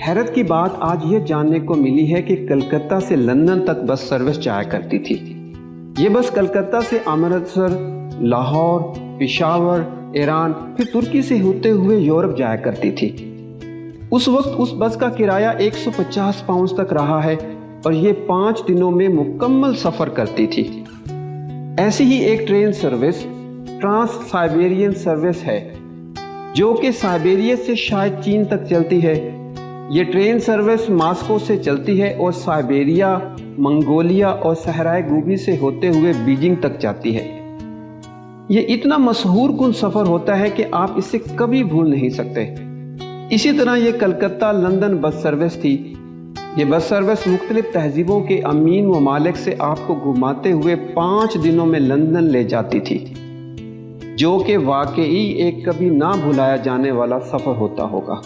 حیرت کی بات آج یہ جاننے کو ملی ہے کہ کلکتہ سے لندن تک بس سروس جایا کرتی تھی۔ یہ بس کلکتہ سے امرتسر، لاہور، پشاور، ایران، پھر ترکی سے ہوتے ہوئے یورپ جایا کرتی تھی۔ اس وقت اس بس کا کرایہ 150 پاؤنڈ تک رہا ہے اور یہ 5 دنوں میں مکمل سفر کرتی تھی۔ ایسی ہی ایک train service trans Siberian service ہے جو کہ سائبیریا سے شاید چین تک چلتی ہے۔ یہ ٹرین سروس ماسکو سے چلتی ہے اور سائبیریا، منگولیا اور صحرائے گوبی سے ہوتے ہوئے بیجنگ تک جاتی ہے۔ یہ اتنا مسحور کن سفر ہوتا ہے کہ آپ اسے کبھی بھول نہیں سکتے۔ اسی طرح یہ کلکتہ لندن بس سروس تھی۔ یہ بس سروس مختلف تہذیبوں کے امین ممالک سے آپ کو گھماتے ہوئے 5 دنوں میں لندن لے جاتی تھی، جو کہ واقعی ایک کبھی نہ بھلایا جانے والا سفر ہوتا ہوگا۔